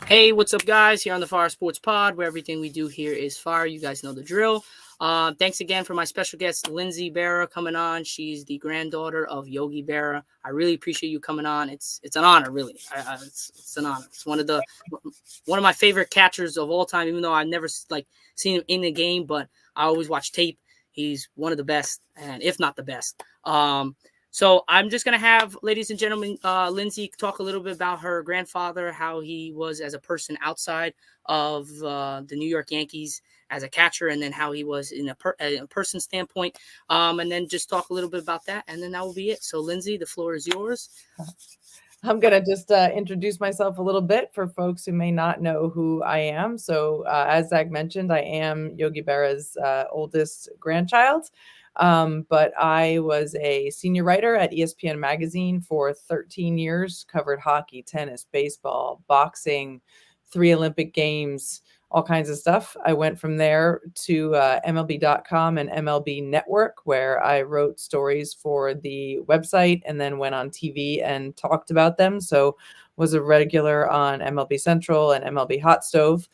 Hey, what's up, guys? Here on the Fire Sports Pod, where everything we do here is fire. You guys know the drill. Thanks again for my special guest, Lindsay Berra, coming on. She's the granddaughter of Yogi Berra. I really appreciate you coming on. It's an honor, really. It's an honor. It's one of my favorite catchers of all time. Even though I've never seen him in the game, but I always watch tape. He's one of the best, and if not the best. So I'm just going to have, ladies and gentlemen, Lindsay talk a little bit about her grandfather, how he was as a person outside of the New York Yankees as a catcher, and then how he was in a person standpoint, and then just talk a little bit about that, and then that will be it. So, Lindsay, the floor is yours. I'm going to just introduce myself a little bit for folks who may not know who I am. So, as Zach mentioned, I am Yogi Berra's oldest grandchild. But I was a senior writer at ESPN Magazine for 13 years, covered hockey, tennis, baseball, boxing, 3 Olympic Games, all kinds of stuff. I went from there to MLB.com and MLB Network, where I wrote stories for the website and then went on TV and talked about them. So was a regular on MLB Central and MLB Hot Stove.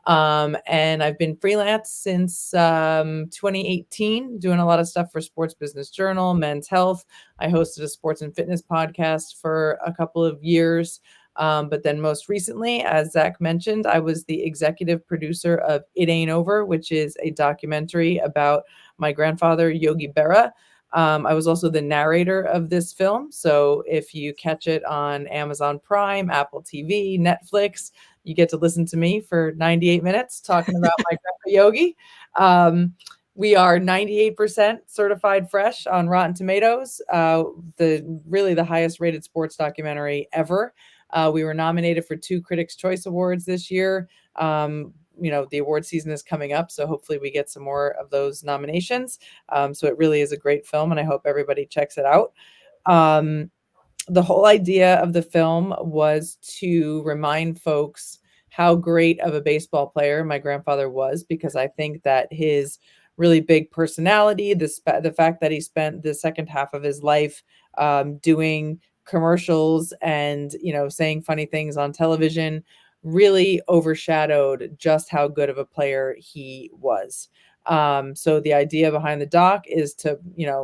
And I've been freelance since 2018, doing a lot of stuff for Sports Business Journal, Men's Health. I hosted a sports and fitness podcast for a couple of years. But then most recently, as Zach mentioned, I was the executive producer of It Ain't Over, which is a documentary about my grandfather, Yogi Berra. I was also the narrator of this film. So if you catch it on Amazon Prime, Apple TV, Netflix, you get to listen to me for 98 minutes talking about my grandpa Yogi. We are 98% certified fresh on Rotten Tomatoes, the highest rated sports documentary ever. We were nominated for 2 Critics' Choice Awards this year. The award season is coming up, so hopefully we get some more of those nominations. So it really is a great film, and I hope everybody checks it out. The whole idea of the film was to remind folks how great of a baseball player my grandfather was, because I think that his really big personality, the fact that he spent the second half of his life doing commercials and saying funny things on television really overshadowed just how good of a player he was. So the idea behind the doc is to,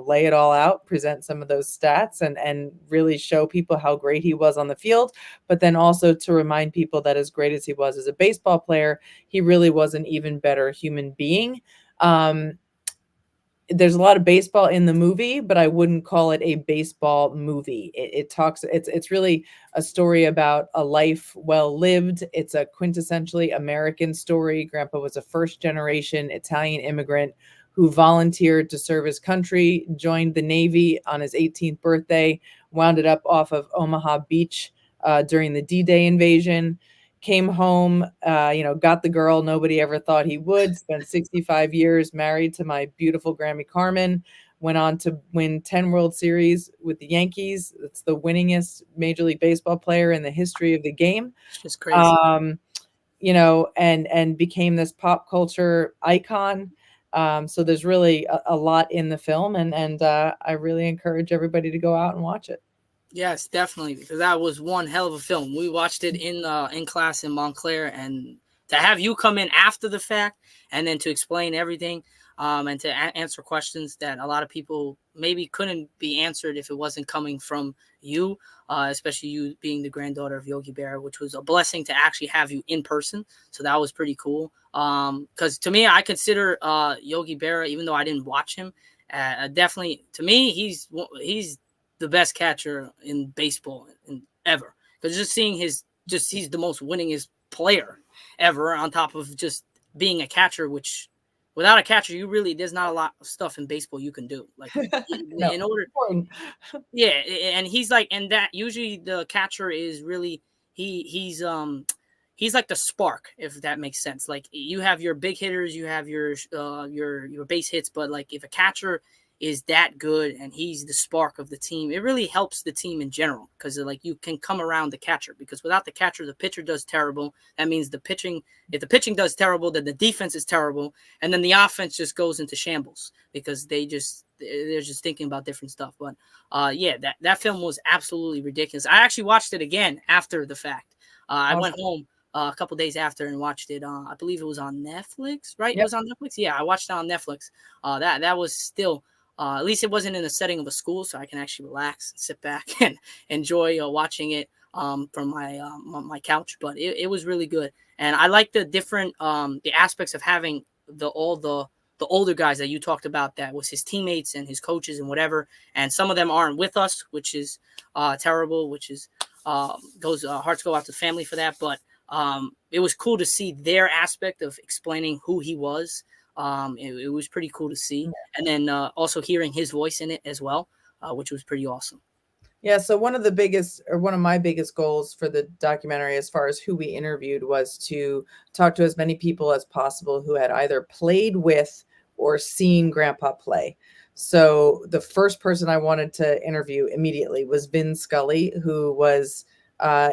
lay it all out, present some of those stats and really show people how great he was on the field, but then also to remind people that as great as he was as a baseball player, he really was an even better human being. There's a lot of baseball in the movie, but I wouldn't call it a baseball movie. It's really a story about a life well lived. It's a quintessentially American story. Grandpa was a first generation Italian immigrant who volunteered to serve his country, joined the Navy on his 18th birthday, wound up off of Omaha Beach during the D-Day invasion. Came home, got the girl nobody ever thought he would, spent 65 years married to my beautiful Grammy Carmen, went on to win 10 World Series with the Yankees. It's the winningest Major League Baseball player in the history of the game. It's just crazy. And became this pop culture icon. So there's really a lot in the film, and I really encourage everybody to go out and watch it. Yes, definitely, because that was one hell of a film. We watched it in class in Montclair, and to have you come in after the fact and then to explain everything, and to answer questions that a lot of people maybe couldn't be answered if it wasn't coming from you, especially you being the granddaughter of Yogi Berra, which was a blessing to actually have you in person. So that was pretty cool. Because to me, I consider Yogi Berra, even though I didn't watch him, definitely to me he's the best catcher in baseball ever. Because just seeing he's the most winningest player ever, on top of just being a catcher, which without a catcher, there's not a lot of stuff in baseball you can do. Like No, in order, important. yeah, and and that usually the catcher is really he's like the spark, if that makes sense. Like you have your big hitters, you have your base hits, but like if a catcher is that good and he's the spark of the team, it really helps the team in general, because like you can come around the catcher, because without the catcher the pitcher does terrible. That means if the pitching does terrible, then the defense is terrible, and then the offense just goes into shambles because they're just thinking about different stuff. But that film was absolutely ridiculous. I actually watched it again after the fact. I went home a couple days after and watched it. I believe it was on Netflix, right? It Yep. was on Netflix. Yeah, I watched it on Netflix. That was still. At least it wasn't in the setting of a school, so I can actually relax and sit back and enjoy watching it from my couch. But it was really good, and I like the different the aspects of having the older guys that you talked about, that was his teammates and his coaches and whatever, and some of them aren't with us, which is terrible, which is goes hearts go out to the family for that. But it was cool to see their aspect of explaining who he was. It was pretty cool to see, and then also hearing his voice in it as well, which was pretty awesome. Yeah, so one of my biggest goals for the documentary, as far as who we interviewed, was to talk to as many people as possible who had either played with or seen Grandpa play. So the first person I wanted to interview immediately was Vin Scully, who was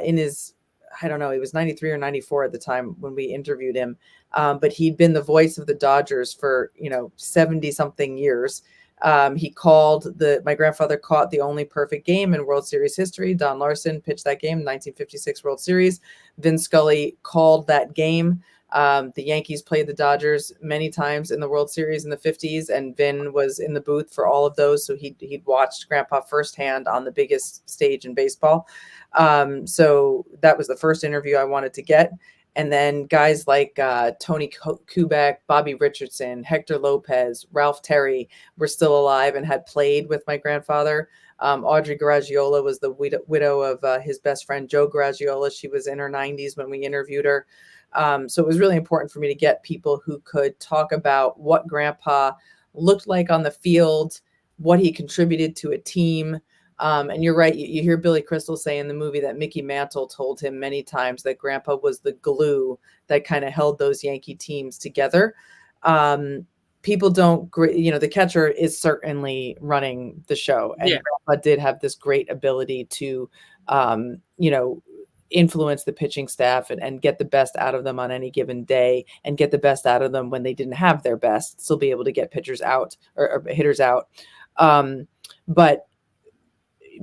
in his, I don't know, he was 93 or 94 at the time when we interviewed him. But he'd been the voice of the Dodgers for, 70 something years. My grandfather caught the only perfect game in World Series history. Don Larson pitched that game, 1956 World Series. Vin Scully called that game. The Yankees played the Dodgers many times in the World Series in the 50s, and Vin was in the booth for all of those. So he'd watched Grandpa firsthand on the biggest stage in baseball. So that was the first interview I wanted to get. And then guys like Tony Kubek, Bobby Richardson, Hector Lopez, Ralph Terry were still alive and had played with my grandfather. Audrey Garagiola was the widow of his best friend, Joe Garagiola. She was in her 90s when we interviewed her. So it was really important for me to get people who could talk about what Grandpa looked like on the field, what he contributed to a team. And you're right. You hear Billy Crystal say in the movie that Mickey Mantle told him many times that Grandpa was the glue that kind of held those Yankee teams together. People don't, the catcher is certainly running the show. And Yeah, Grandpa did have this great ability to, influence the pitching staff and get the best out of them on any given day, and get the best out of them when they didn't have their best, still be able to get pitchers out or hitters out. But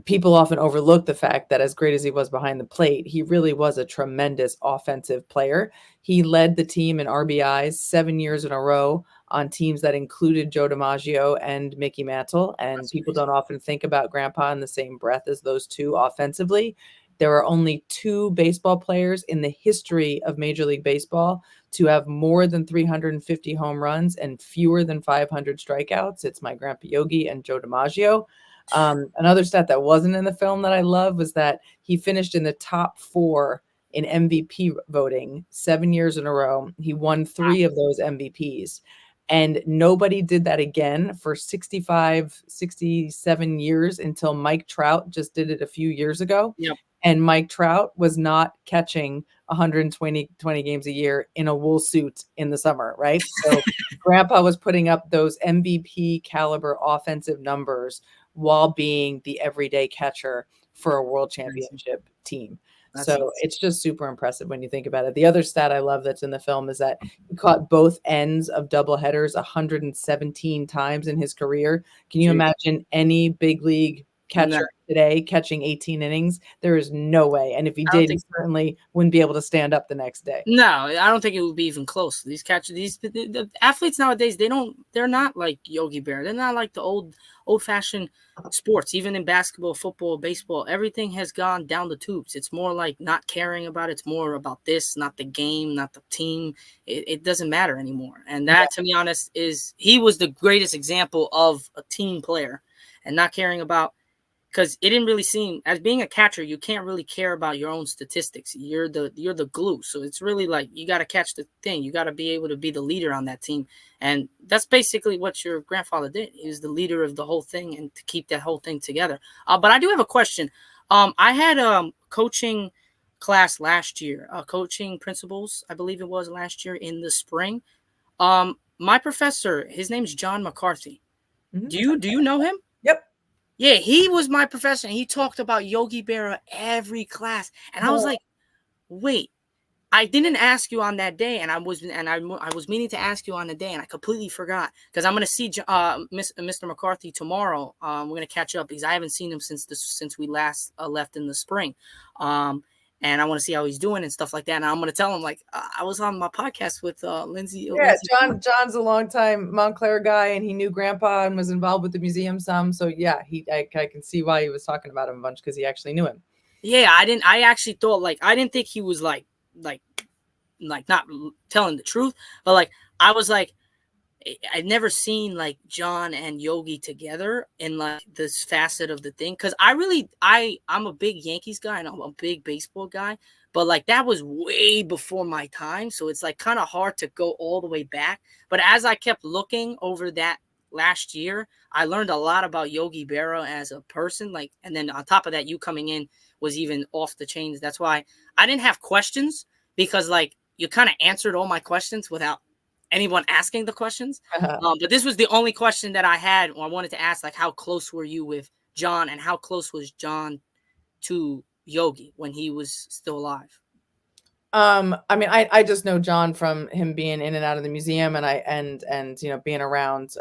people often overlook the fact that as great as he was behind the plate, he really was a tremendous offensive player. He led the team in RBIs 7 years in a row on teams that included Joe DiMaggio and Mickey Mantle. And that's people amazing. don't often think about Grandpa in the same breath as those two offensively. There are only two baseball players in the history of Major League Baseball to have more than 350 home runs and fewer than 500 strikeouts. It's my grandpa Yogi and Joe DiMaggio. Another stat that wasn't in the film that I love was that he finished in the top 4 in MVP voting 7 years in a row. He won 3 of those MVPs. And nobody did that again for 65, 67 years until Mike Trout just did it a few years ago. Yep. And Mike Trout was not catching 120 games a year in a wool suit in the summer, right? So Grandpa was putting up those MVP caliber offensive numbers while being the everyday catcher for a world Amazing. championship team. That's So amazing. it's just super impressive when you think about it. The other stat I love that's in the film is that he caught both ends of double headers 117 times in his career. Can you Jeez. imagine any big league No, catcher today catching 18 innings? There is no way. And if he I don't did, he think. certainly wouldn't be able to stand up the next day. No, I don't think it would be even close. These catchers, the athletes nowadays, they're not like Yogi Berra. They're not like the old fashioned sports. Even in basketball, football, baseball, everything has gone down the tubes. It's more like not caring about it. It's more about this, not the game, not the team. It doesn't matter anymore. And that, to be honest, he was the greatest example of a team player and not caring about. Because it didn't really seem, as being a catcher, you can't really care about your own statistics. You're the glue. So it's really like you got to catch the thing. You got to be able to be the leader on that team, and that's basically what your grandfather did. He was the leader of the whole thing and to keep that whole thing together. But I do have a question. I had coaching class last year, coaching principles, I believe it was last year in the spring. My professor, his name's John McCarthy. Mhm. Do you know him? Yep. Yeah, he was my professor. And he talked about Yogi Berra every class, and I was like, "Wait, I didn't ask you on that day, and I was meaning to ask you on the day, and I completely forgot because I'm gonna see Mr. McCarthy tomorrow. We're gonna catch up because I haven't seen him since we last left in the spring, and I want to see how he's doing and stuff like that. And I'm going to tell him like I was on my podcast with Lindsay. Yeah, Lindsay. John's a longtime Montclair guy, and he knew Grandpa and was involved with the museum some. So yeah, I can see why he was talking about him a bunch, because he actually knew him. Yeah, I actually thought like I didn't think he was like not telling the truth, but like I was like I'd never seen like John and Yogi together in like this facet of the thing, because I'm a big Yankees guy and I'm a big baseball guy, but like that was way before my time, so it's like kind of hard to go all the way back. But as I kept looking over that last year, I learned a lot about Yogi Berra as a person, like, and then on top of that, you coming in was even off the chains. That's why I didn't have questions, because like you kind of answered all my questions without anyone asking the questions. But this was the only question that I had. I wanted to ask, like, how close were you with John, and how close was John to Yogi when he was still alive? I mean, I just know John from him being in and out of the museum, and being around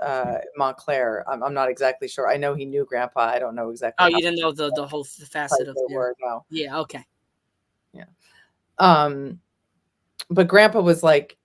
Montclair. I'm not exactly sure. I know he knew Grandpa. I don't know exactly Oh, how you didn't know the whole facet close of they their. were. No. Yeah. Okay. Yeah. But Grandpa was like,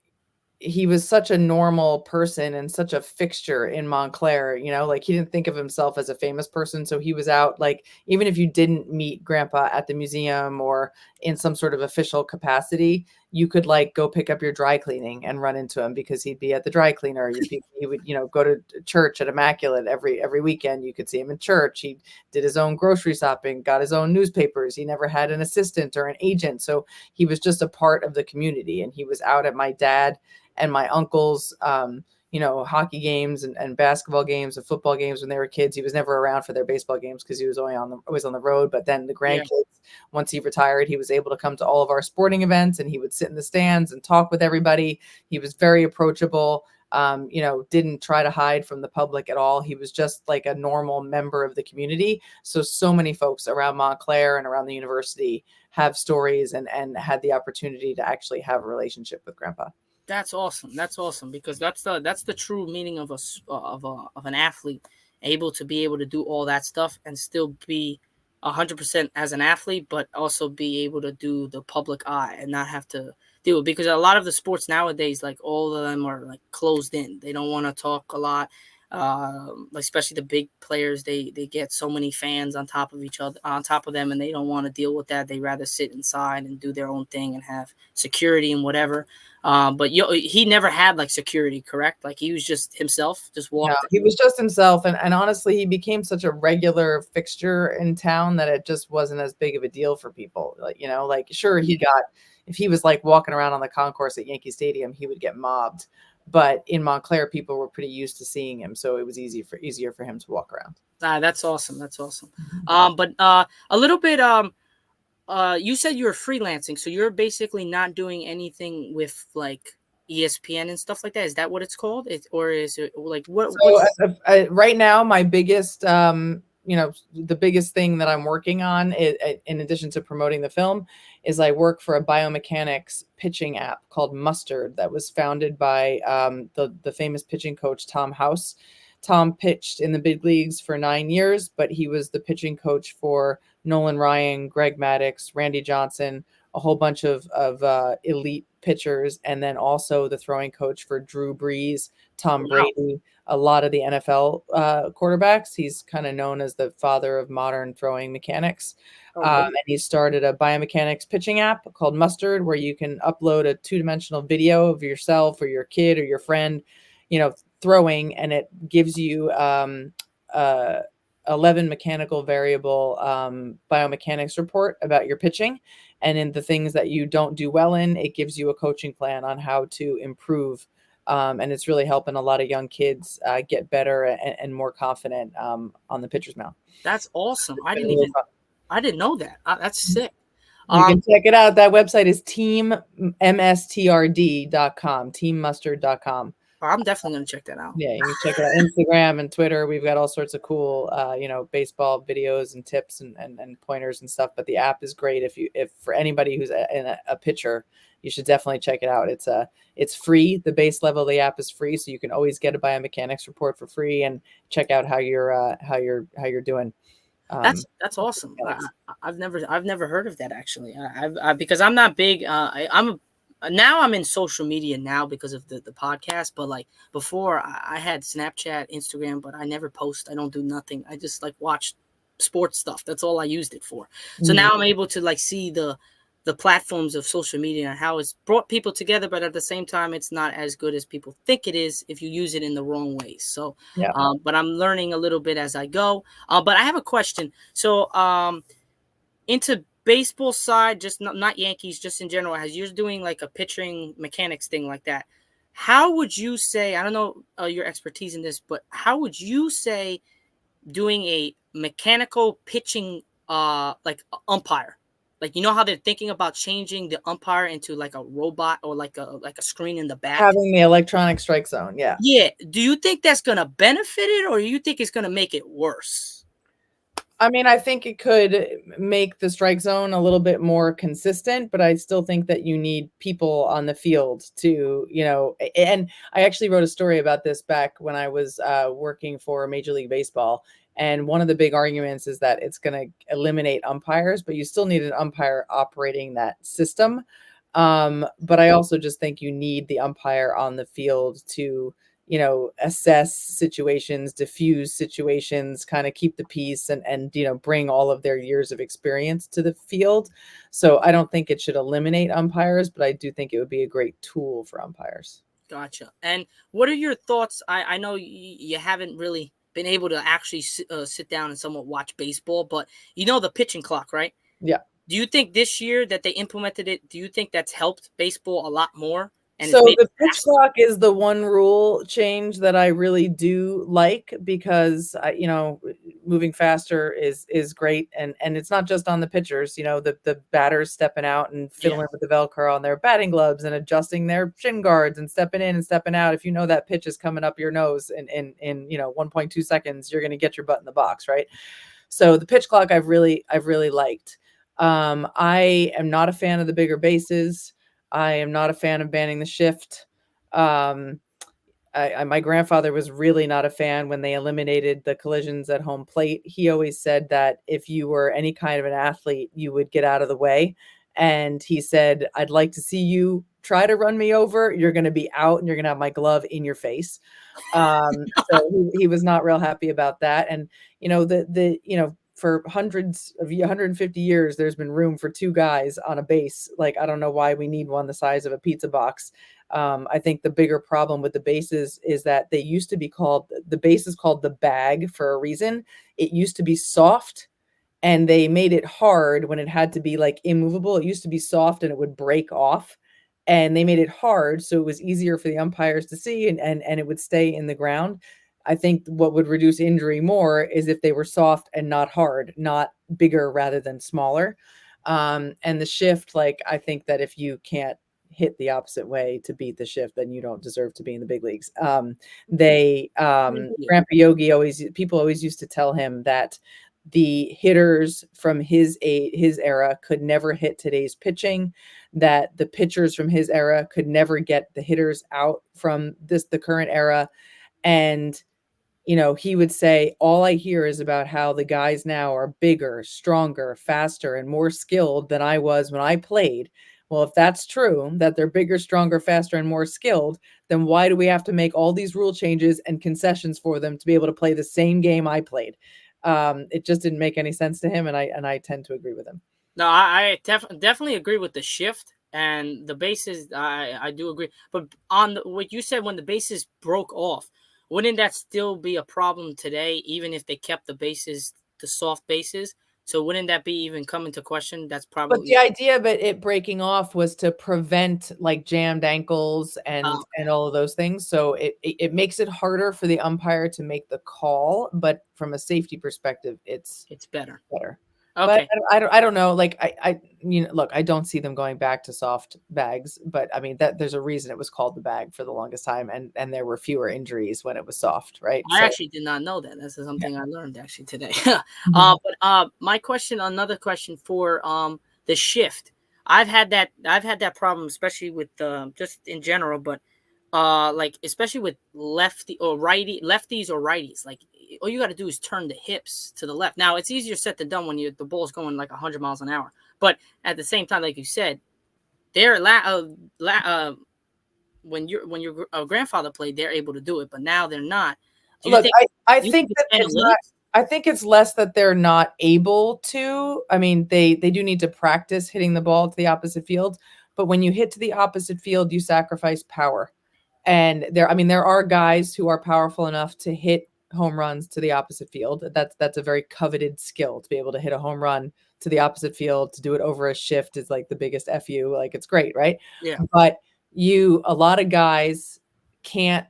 he was such a normal person and such a fixture in Montclair, like he didn't think of himself as a famous person. So he was out, like, even if you didn't meet Grandpa at the museum or in some sort of official capacity, you could like go pick up your dry cleaning and run into him, because he'd be at the dry cleaner. He would, go to church at Immaculate every weekend. You could see him in church. He did his own grocery shopping, got his own newspapers. He never had an assistant or an agent. So he was just a part of the community, and he was out at my dad and my uncle's hockey games and basketball games and football games when they were kids. He was never around for their baseball games because he was always on the road. But then the Yeah. grandkids, once he retired, he was able to come to all of our sporting events, and he would sit in the stands and talk with everybody. He was very approachable. Didn't try to hide from the public at all. He was just like a normal member of the community. So many folks around Montclair and around the university have stories and had the opportunity to actually have a relationship with Grandpa. That's awesome. That's awesome, because that's the true meaning of of an athlete, able to be able to do all that stuff and still be 100% as an athlete, but also be able to do the public eye and not have to do it. Because a lot of the sports nowadays, like all of them are like closed in. They don't want to talk a lot. Especially the big players, they get so many fans on top of each other, on top of them, and they don't want to deal with that. They rather sit inside and do their own thing and have security and whatever. But he never had like security, correct? Like he was just himself, just No, walked. he was just himself, and honestly, he became such a regular fixture in town that it just wasn't as big of a deal for people. Like sure, he got, if he was like walking around on the concourse at Yankee Stadium, he would get mobbed. But in Montclair, people were pretty used to seeing him, so it was easier for him to walk around. That's awesome. That's awesome. But a little bit. You said you were freelancing, so you're basically not doing anything with like ESPN and stuff like that. Is that what it's called? Or is it like what? So right now, my biggest, the biggest thing that I'm working on, in addition to promoting the film, is I work for a biomechanics pitching app called Mustard that was founded by the famous pitching coach Tom House. Tom pitched in the big leagues for 9 years, but he was the pitching coach for Nolan Ryan, Greg Maddux, Randy Johnson, a whole bunch of elite pitchers, and then also the throwing coach for Drew Brees, Tom Brady, a lot of the NFL quarterbacks. He's kind of known as the father of modern throwing mechanics. And he started a biomechanics pitching app called Mustard, where you can upload a 2-dimensional video of yourself or your kid or your friend, throwing, and it gives you 11 mechanical variable biomechanics report about your pitching. And in the things that you don't do well in, it gives you a coaching plan on how to improve. And it's really helping a lot of young kids get better and more confident on the pitcher's mound. That's awesome. I didn't know that. That's sick. You can check it out. That website is teammstrd.com, teammustard.com. I'm definitely going to check that out. Yeah, you can check it out Instagram and Twitter. We've got all sorts of cool, baseball videos and tips and pointers and stuff. But the app is great if for anybody who's a pitcher, you should definitely check it out. It's free. The base level of the app is free, so you can always get a biomechanics report for free and check out how you're doing. That's awesome. Mechanics. I've never heard of that actually. Because I'm not big. Now I'm in social media now because of the podcast. But like before, I had Snapchat, Instagram, but I never post. I don't do nothing. I just like watch sports stuff. That's all I used it for. So now I'm able to like see the platforms of social media and how it's brought people together, but at the same time, it's not as good as people think it is if you use it in the wrong ways. So, Yeah. but I'm learning a little bit as I go. But I have a question. So, into baseball side, just not Yankees, just in general, as you're doing like a pitching mechanics thing like that, how would you say, I don't know your expertise in this, but how would you say doing a mechanical pitching like umpire, like you know how they're thinking about changing the umpire into like a robot or like a screen in the back? Having the electronic strike zone, yeah. Yeah, do you think that's gonna benefit it or do you think it's gonna make it worse? I mean, I think it could make the strike zone a little bit more consistent, but I still think that you need people on the field to, and I actually wrote a story about this back when I was working for Major League Baseball. And one of the big arguments is that it's going to eliminate umpires, but you still need an umpire operating that system. But I also just think you need the umpire on the field to assess situations, diffuse situations, kind of keep the peace and bring all of their years of experience to the field. So I don't think it should eliminate umpires, but I do think it would be a great tool for umpires. Gotcha. And what are your thoughts? I know you haven't really been able to actually sit down and somewhat watch baseball, but you know the pitching clock, right? Yeah. Do you think this year that they implemented it, do you think that's helped baseball a lot more? And it's So made the it pitch faster? clock is the one rule change that I really do like because moving faster is great and it's not just on the pitchers, the batters stepping out and Yeah. fiddling with the Velcro on their batting gloves and adjusting their shin guards and stepping in and stepping out. If you know that pitch is coming up your nose in 1.2 seconds, you're going to get your butt in the box, right? So the pitch clock I've really liked. I am not a fan of the bigger bases. I am not a fan of banning the shift. My grandfather was really not a fan when they eliminated the collisions at home plate. He always said that if you were any kind of an athlete, you would get out of the way. And he said, I'd like to see you try to run me over. You're going to be out and you're going to have my glove in your face. So he was not real happy about that. And, for hundreds of 150 years, there's been room for two guys on a base. Like, I don't know why we need one the size of a pizza box. I think the bigger problem with the bases is that the base is called the bag for a reason. It used to be soft and they made it hard when it had to be like immovable. It used to be soft and it would break off. And they made it hard so it was easier for the umpires to see and it would stay in the ground. I think what would reduce injury more is if they were soft and not hard, not bigger rather than smaller. And the shift, like I think that if you can't hit the opposite way to beat the shift, then you don't deserve to be in the big leagues. Grandpa Yogi people always used to tell him that the hitters from his era could never hit today's pitching, that the pitchers from his era could never get the hitters out from the current era. And he would say, all I hear is about how the guys now are bigger, stronger, faster, and more skilled than I was when I played. Well, if that's true, that they're bigger, stronger, faster, and more skilled, then why do we have to make all these rule changes and concessions for them to be able to play the same game I played? It just didn't make any sense to him, and I tend to agree with him. No, I definitely agree with the shift and the bases. I do agree, but on what you said when the bases broke off, wouldn't that still be a problem today, even if they kept the bases, the soft bases? So wouldn't that be even come into question? That's But probably the idea of it breaking off was to prevent like jammed ankles and okay. all of those things. So it makes it harder for the umpire to make the call, but from a safety perspective, it's It's better. better. But Okay. I don't know. Like look, I don't see them going back to soft bags, but I mean that there's a reason it was called the bag for the longest time, and there were fewer injuries when it was soft, right? I So actually did not know that. This is yeah. something I learned actually today. Mhm. But my question, another question for the shift. I've had that problem, especially with just in general, but like especially with lefties or righties, like all you got to do is turn the hips to the left. Now it's easier said than done when the ball's going like 100 miles an hour, but at the same time, like you said, they're when your grandfather played, they're able to do it, but now they're not. Do you Look, think I you think think that it's it's not. analytics? I think it's less that they're not able to. I mean, they do need to practice hitting the ball to the opposite field, but when you hit to the opposite field, you sacrifice power. And there are guys who are powerful enough to hit home runs to the opposite field. That's a very coveted skill to be able to hit a home run to the opposite field. To do it over a shift is like the biggest fu. Like it's great, right? Yeah, But a lot of guys can't.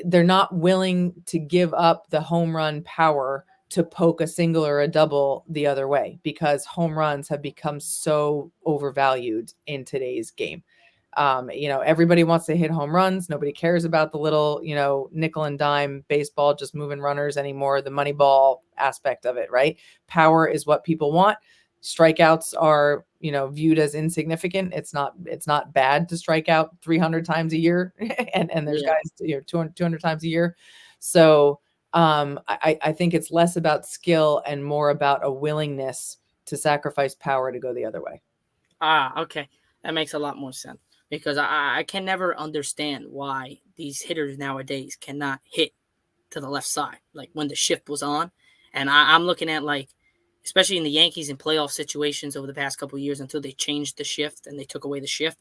They're not willing to give up the home run power to poke a single or a double the other way, because home runs have become so overvalued in today's game. Everybody wants to hit home runs. Nobody cares about the little, nickel and dime baseball, just moving runners anymore, the money ball aspect of it, right? Power is what people want. Strikeouts are, viewed as insignificant. It's not bad to strike out 300 times a year. and there's yeah. guys, 200 times a year. So I think it's less about skill and more about a willingness to sacrifice power to go the other way. Okay, that makes a lot more sense, because I can never understand why these hitters nowadays cannot hit to the left side, like when the shift was on. And I'm looking at, like, especially in the Yankees in playoff situations over the past couple of years until they changed the shift and they took away the shift.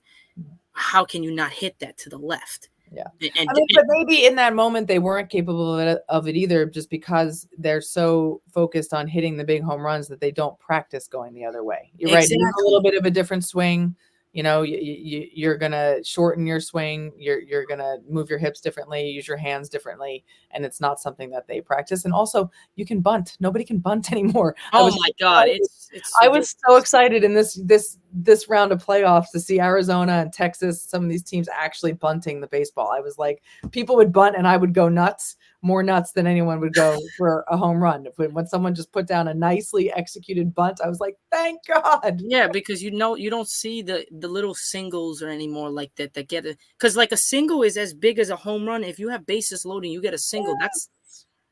How can you not hit that to the left? Yeah. And, I mean, but maybe in that moment they weren't capable of it either, just because they're so focused on hitting the big home runs that they don't practice going the other way. You're right. You have a little exactly. bit of a different swing. You're gonna shorten your swing. You're gonna move your hips differently, use your hands differently, and it's not something that they practice. And also, you can bunt. Nobody can bunt anymore. Oh my God, it's I ridiculous. was so excited in this round of playoffs to see Arizona and Texas, some of these teams actually bunting the baseball. I was like, people would bunt and I would go nuts, more nuts than anyone would go for a home run. When someone just put down a nicely executed bunt, I was like, thank God. Yeah, because you don't see the little singles or anymore like that get it, because like a single is as big as a home run. If you have bases loading, you get a single.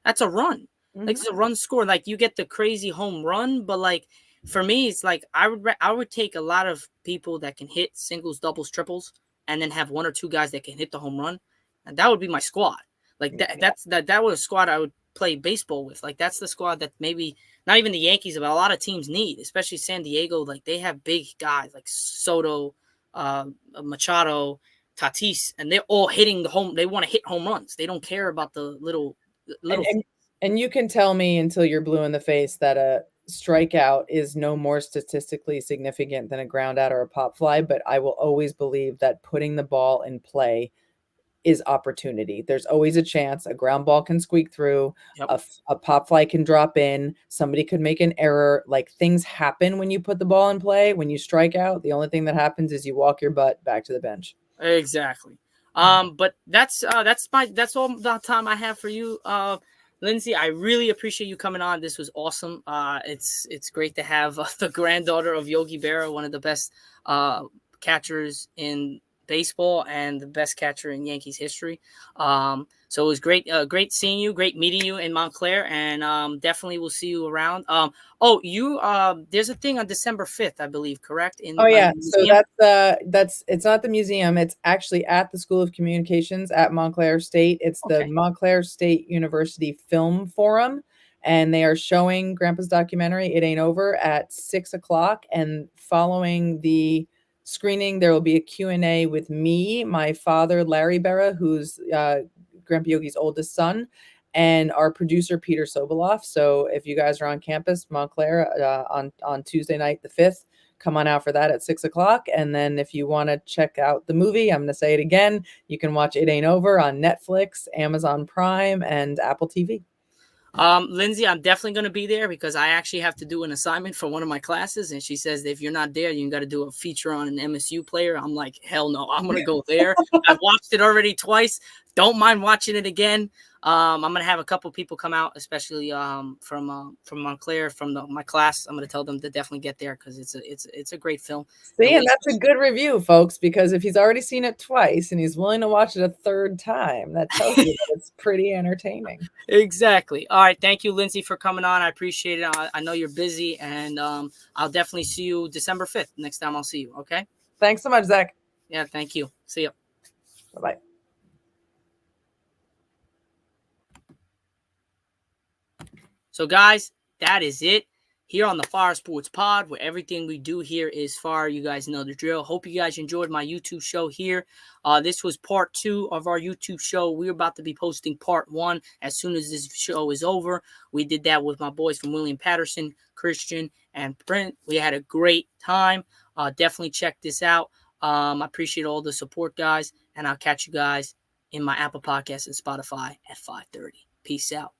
That's a run. Like, Mhm. it's a run score. Like, you get the crazy home run, but like for me, it's like I would take a lot of people that can hit singles, doubles, triples, and then have one or two guys that can hit the home run, and that would be my squad. Like that was a squad I would play baseball with. Like, that's the squad that maybe not even the Yankees, but a lot of teams need, especially San Diego. Like, they have big guys like Soto, Machado, Tatis, and they're all hitting the home. They want to hit home runs. They don't care about the And, little. and and you can tell me until you're blue in the face that a strikeout is no more statistically significant than a ground out or a pop fly, but I will always believe that putting the ball in play is opportunity. There's always a chance a ground ball can squeak through, Yep. a pop fly can drop in, somebody could make an error. Like, things happen when you put the ball in play. When you strike out, the only thing that happens is you walk your butt back to the bench. Exactly. But that's that's all the time I have for you, Lindsay. I really appreciate you coming on. This was awesome. It's great to have the granddaughter of Yogi Berra, one of the best catchers in baseball and the best catcher in Yankees history. So it was great seeing you, great meeting you in Montclair, and definitely we'll see you around. Oh, you there's a thing on December 5th, I believe, correct? Oh In yeah, the so museum. that's it's not the museum. It's actually at the School of Communications at Montclair State. It's the Okay. Montclair State University Film Forum, and they are showing Grandpa's documentary "It Ain't Over" at 6 o'clock. And following the screening, there will be a Q&A with me, my father Larry Berra, who's Grandpa Yogi's oldest son, and our producer Peter Sobolov. So if you guys are on campus, Montclair, on Tuesday night the 5th. Come on out for that at 6 o'clock. And then if you want to check out the movie, I'm going to say it again. You can watch It Ain't Over on Netflix, Amazon Prime, and Apple TV. Lindsay, I'm definitely going to be there because I actually have to do an assignment for one of my classes. And she says that if you're not there, you got to do a feature on an MSU player. I'm like, hell no, I'm going to go there. I've watched it already twice. Don't mind watching it again. I'm gonna have a couple people come out, especially from Montclair, from my class. I'm gonna tell them to definitely get there because it's a great film. See, and that's a good review, folks, because if he's already seen it twice and he's willing to watch it a third time, that tells you that it's pretty entertaining. Exactly. All right. Thank you, Lindsay, for coming on. I appreciate it. I know you're busy, and I'll definitely see you December 5th. Next time I'll see you. Okay. Thanks so much, Zach. Yeah. Thank you. See you. Bye-bye. So, guys, that is it here on the Fire Sports Pod, where everything we do here is fire. You guys know the drill. Hope you guys enjoyed my YouTube show here. This was part 2 of our YouTube show. We're about to be posting part 1 as soon as this show is over. We did that with my boys from William Patterson, Christian, and Brent. We had a great time. Definitely check this out. I appreciate all the support, guys, and I'll catch you guys in my Apple Podcasts and Spotify at 5:30. Peace out.